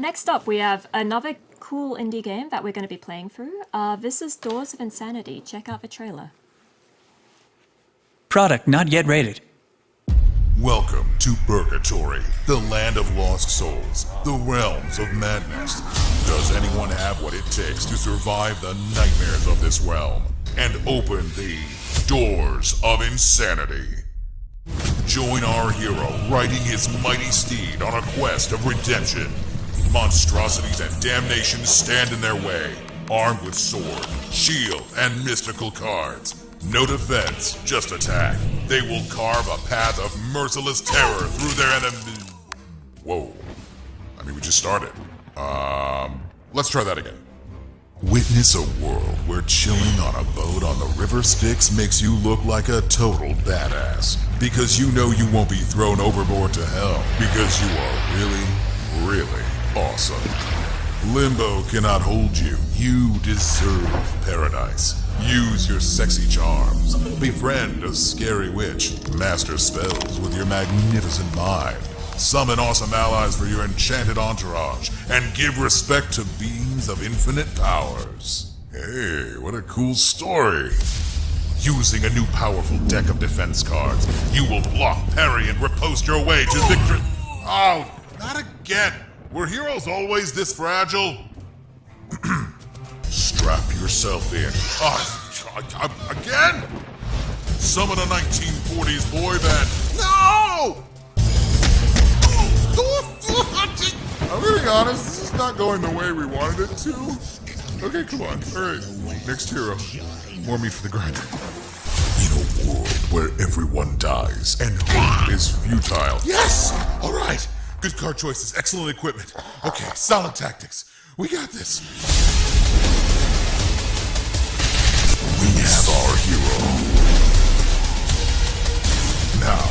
next up, we have another cool indie game that we're going to be playing through. This is Doors of Insanity. Check out the trailer. Product not yet rated. Welcome to Purgatory, the land of lost souls, the realms of madness. Does anyone have what it takes to survive the nightmares of this realm and open the Doors of Insanity? Join our hero riding his mighty steed on a quest of redemption. Monstrosities and damnation stand in their way, armed with sword, shield, and mystical cards. No defense, just attack. They will carve a path of merciless terror through their enemies. Whoa. I mean, we just started. Let's try that again. Witness a world where chilling on a boat on the river Styx makes you look like a total badass. Because you know you won't be thrown overboard to hell. Because you are really, really awesome. Limbo cannot hold you. You deserve paradise. Use your sexy charms. Befriend a scary witch. Master spells with your magnificent mind. Summon awesome allies for your enchanted entourage. And give respect to beings of infinite powers. Hey, what a cool story. Using a new powerful deck of defense cards, you will block, parry, and riposte your way to victory. Oh, not again. Were heroes always this fragile? Strap yourself in. Again? Summon a 1940s boy band. No! I'm gonna be honest, this is not going the way we wanted it to. Okay, come on. Alright, next hero. More meat for the grinder. In a world where everyone dies and hope is futile. Yes! Alright! Good card choices, excellent equipment. Okay, solid tactics. We got this. We have our hero. Now,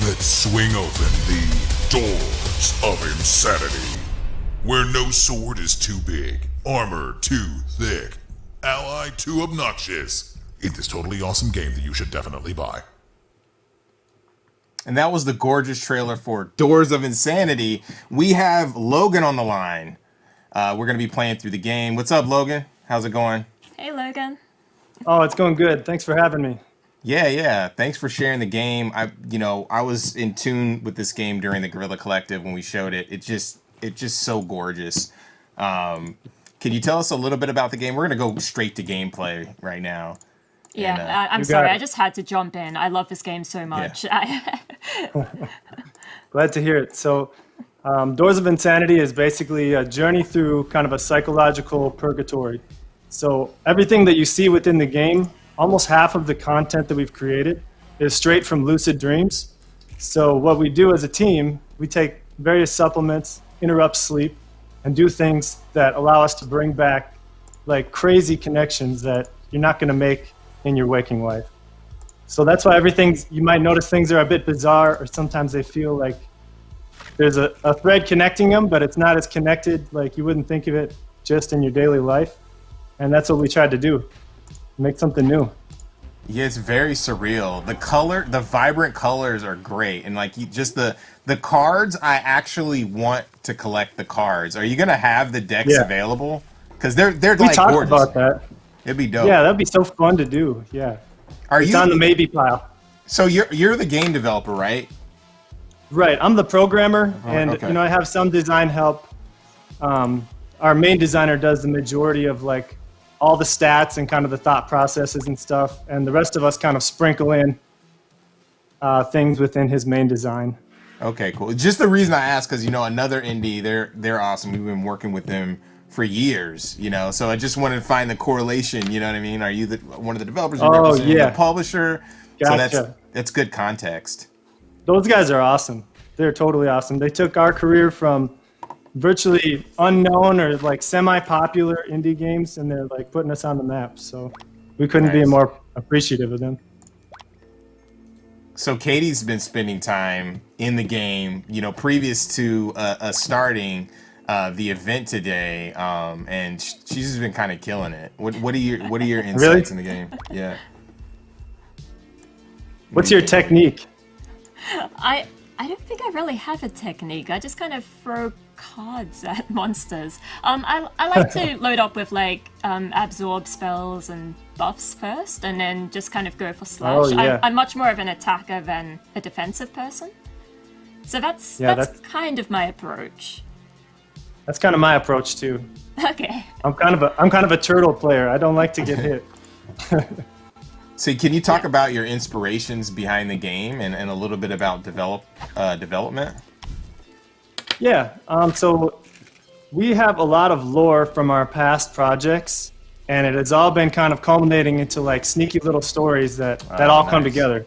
let's swing open the Doors of Insanity. Where no sword is too big, armor too thick, ally too obnoxious. In this totally awesome game that you should definitely buy. And that was the gorgeous trailer for Doors of Insanity. We have Logan on the line. We're going to be playing through the game. What's up, Logan? How's it going? Hey, Logan. Oh, it's going good. Thanks for having me. Yeah. Thanks for sharing the game. I was in tune with this game during the Guerrilla Collective when we showed it. It's just so gorgeous. Can you tell us a little bit about the game? We're going to go straight to gameplay right now. Yeah, And, I'm sorry. I just had to jump in. I love this game so much. Yeah. Glad to hear it. So, Doors of Insanity is basically a journey through kind of a psychological purgatory. So everything that you see within the game, almost half of the content that we've created is straight from Lucid Dreams. So what we do as a team, we take various supplements, interrupt sleep, and do things that allow us to bring back like crazy connections that you're not going to make in your waking life. So that's why you might notice things are a bit bizarre, or sometimes they feel like there's a thread connecting them, but it's not as connected, like you wouldn't think of it just in your daily life. And that's what we tried to do, make something new. Yeah, it's very surreal. The vibrant colors are great. And like just the cards, I actually want to collect the cards. Are you going to have the decks available? Because they're we like talked gorgeous. about that. It'd be dope. Yeah, that'd be so fun to do. Yeah. It's on the maybe pile. So you're the game developer, right? Right. I'm the programmer, and okay. I have some design help. Our main designer does the majority of like all the stats and kind of the thought processes and stuff, and the rest of us kind of sprinkle in things within his main design. Okay, cool. Just the reason I asked, because another indie, they're awesome. We've been working with them for years, so I just wanted to find the correlation. You know what I mean? Are you one of the developers? The publisher. Gotcha. So that's good context. Those guys are awesome. They're totally awesome. They took our career from virtually unknown or like semi-popular indie games, and they're like putting us on the map. So we couldn't be more appreciative of them. So Katie's been spending time in the game, previous to starting the event today, and she's just been kind of killing it. What are your insights in the game? Yeah. What's your technique? I don't think I really have a technique. I just kind of throw cards at monsters. I like to load up with like absorb spells and buffs first, and then just kind of go for slash. Oh, yeah. I'm much more of an attacker than a defensive person. So that's kind of my approach. That's kind of my approach too. Okay. I'm kind of a turtle player. I don't like to get hit. So can you talk about your inspirations behind the game and a little bit about development? Yeah. So we have a lot of lore from our past projects, and it has all been kind of culminating into like sneaky little stories that all come nice. together.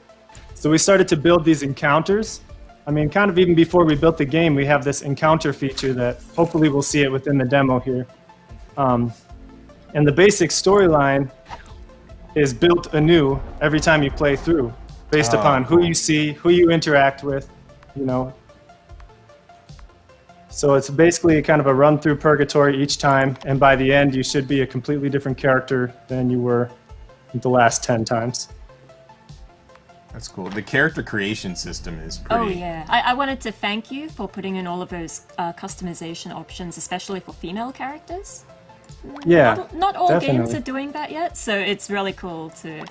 So we started to build these encounters. I mean, kind of even before we built the game, we have this encounter feature that hopefully we'll see it within the demo here. And the basic storyline is built anew every time you play through, based upon who you see, who you interact with, you know. So it's basically kind of a run through purgatory each time, and by the end you should be a completely different character than you were the last 10 times. That's cool. The character creation system is pretty... Oh yeah, I wanted to thank you for putting in all of those customization options, especially for female characters. Yeah, Not all definitely. games are doing that yet, so it's really cool to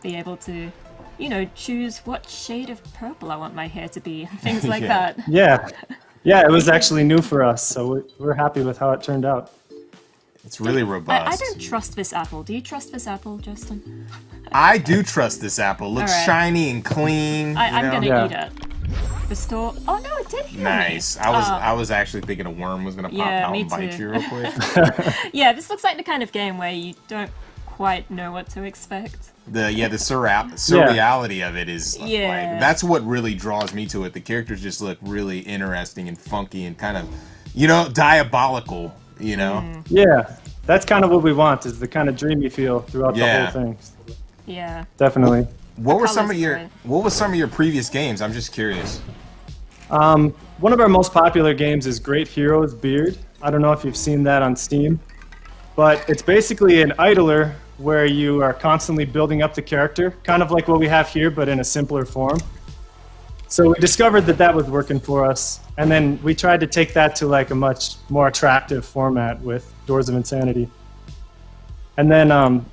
be able to, you know, choose what shade of purple I want my hair to be, and things like Yeah. that. Yeah, it was actually new for us, so we're happy with how it turned out. It's really robust. I don't trust this apple. Do you trust this apple, Justin? I do trust this apple. Looks All right. shiny and clean. I'm gonna Yeah. eat it. The store. Oh no, it did heal Nice. me. I was actually thinking a worm was gonna pop Yeah, out me and bite too. you real quick. Yeah, this looks like the kind of game where you don't quite know what to expect. The surreality of it is Yeah. like that's what really draws me to it. The characters just look really interesting and funky and kind of, you know, diabolical. You know. Yeah, that's kind of what we want, is the kind of dreamy feel throughout the whole thing. Yeah. Definitely. What were colours some of your great. What was some of your previous games? I'm just curious. One of our most popular games is Great Heroes Beard. I don't know if you've seen that on Steam, but it's basically an idler where you are constantly building up the character, kind of like what we have here, but in a simpler form. So we discovered that that was working for us, and then we tried to take that to like a much more attractive format with Doors of Insanity. And then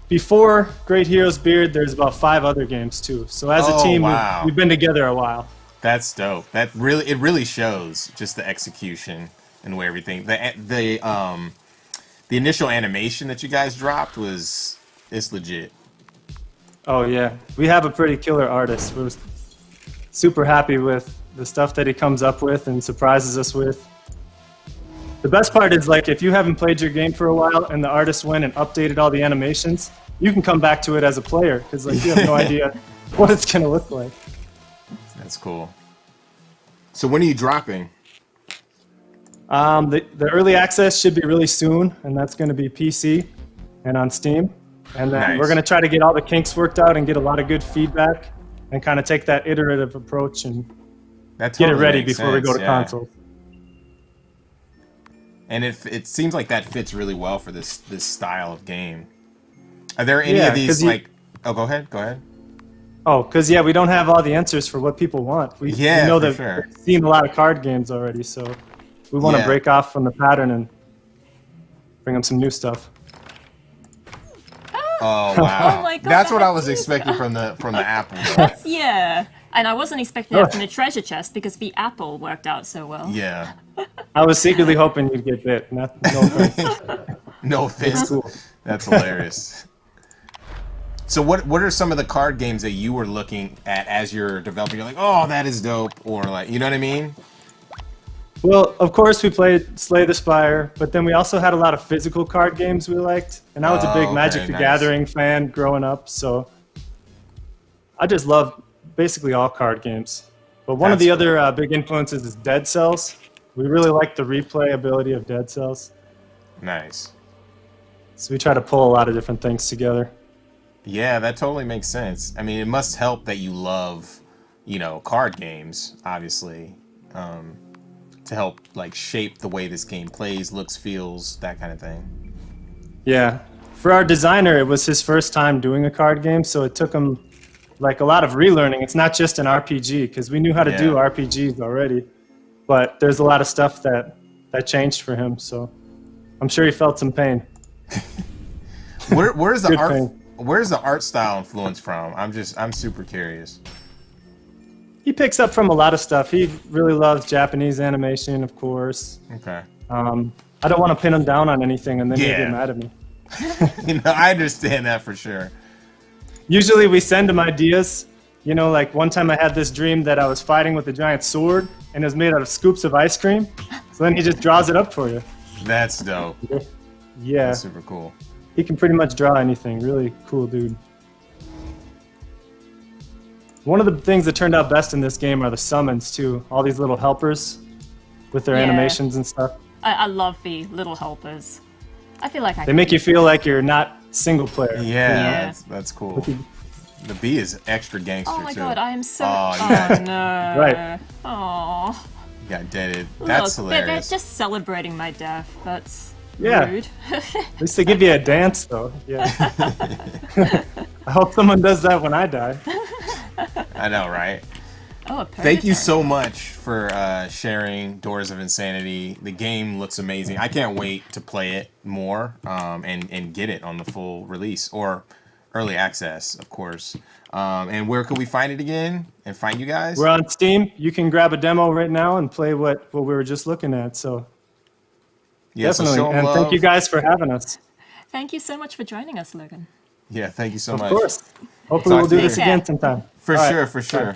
before Great Heroes Beard, there's about 5 other games too. So as a team, wow. we've been together a while. That's dope. It really shows just the execution and where everything. The initial animation that you guys dropped it's legit. Oh yeah, we have a pretty killer artist. We're super happy with the stuff that he comes up with and surprises us with. The best part is, like, if you haven't played your game for a while and the artist went and updated all the animations, you can come back to it as a player, because like you have no idea what it's gonna look like. That's cool. So when are you dropping? The early access should be really soon, and that's going to be PC and on Steam. And then Nice. we're going to try to get all the kinks worked out and get a lot of good feedback and kind of take that iterative approach and That get it totally ready makes before we go sense, to yeah. console. And it seems like that fits really well for this style of game. Are there any Yeah, of these 'cause you- like? Oh, go ahead. Oh, because yeah, we don't have all the answers for what people want. We know for that sure. we've seen a lot of card games already, so we want to Yeah. break off from the pattern and bring them some new stuff. Oh wow! Oh my God, That's what I was that's expecting from the apple. Yeah. And I wasn't expecting that from the treasure chest because the apple worked out so well. Yeah. I was secretly hoping you'd get bit. No offense. No offense. Cool. That's hilarious. So what are some of the card games that you were looking at as you're developing? You're like, oh, that is dope, or like, you know what I mean? Well, of course we played Slay the Spire, but then we also had a lot of physical card games we liked, and I was a big Oh, Magic okay, the nice. Gathering fan growing up, so I just love basically all card games. But one of That's the other big influences is Dead Cells. We really like the replayability of Dead Cells, Nice. so we try to pull a lot of different things together. Yeah, that totally makes sense. I mean, it must help that you love, you know, card games, obviously, to help like shape the way this game plays, looks, feels, that kind of thing. Yeah. For our designer, it was his first time doing a card game, so it took him like a lot of relearning. It's not just an RPG, because we knew how to do RPGs already, but there's a lot of stuff that changed for him. So I'm sure he felt some pain. Where's the Good art? pain. Where's the art style influence from? I'm super curious. He picks up from a lot of stuff. He really loves Japanese animation, of course. Okay. I don't want to pin him down on anything, and then he'll get mad at me. I understand that for sure. Usually we send him ideas. Like one time I had this dream that I was fighting with a giant sword, and it was made out of scoops of ice cream. So then he just draws it up for you. That's dope. Yeah. That's super cool. He can pretty much draw anything. Really cool dude. One of the things that turned out best in this game are the summons, too. All these little helpers with their animations and stuff. I love the little helpers. I feel like They make you feel like you're not single player. Yeah. That's cool. The bee is extra gangster, too. Oh my god, I am so... Oh, no. Right. Oh. You got deaded. That's Look, they're hilarious. just celebrating my death. That's Yeah. rude. At least they give you a dance, though. Yeah. I hope someone does that when I die. I know, right? Oh, a Thank you purgatory. so much for sharing Doors of Insanity. The game looks amazing. I can't wait to play it more and get it on the full release or early access, of course. And where can we find it again and find you guys? We're on Steam. You can grab a demo right now and play what we were just looking at. So Yeah, so definitely. show 'em And love. thank you guys for having us. Thank you so much for joining us, Logan. Yeah, thank you so Of much. course. Hopefully Talk we'll do to you. this again sometime. For All right. sure, for sure.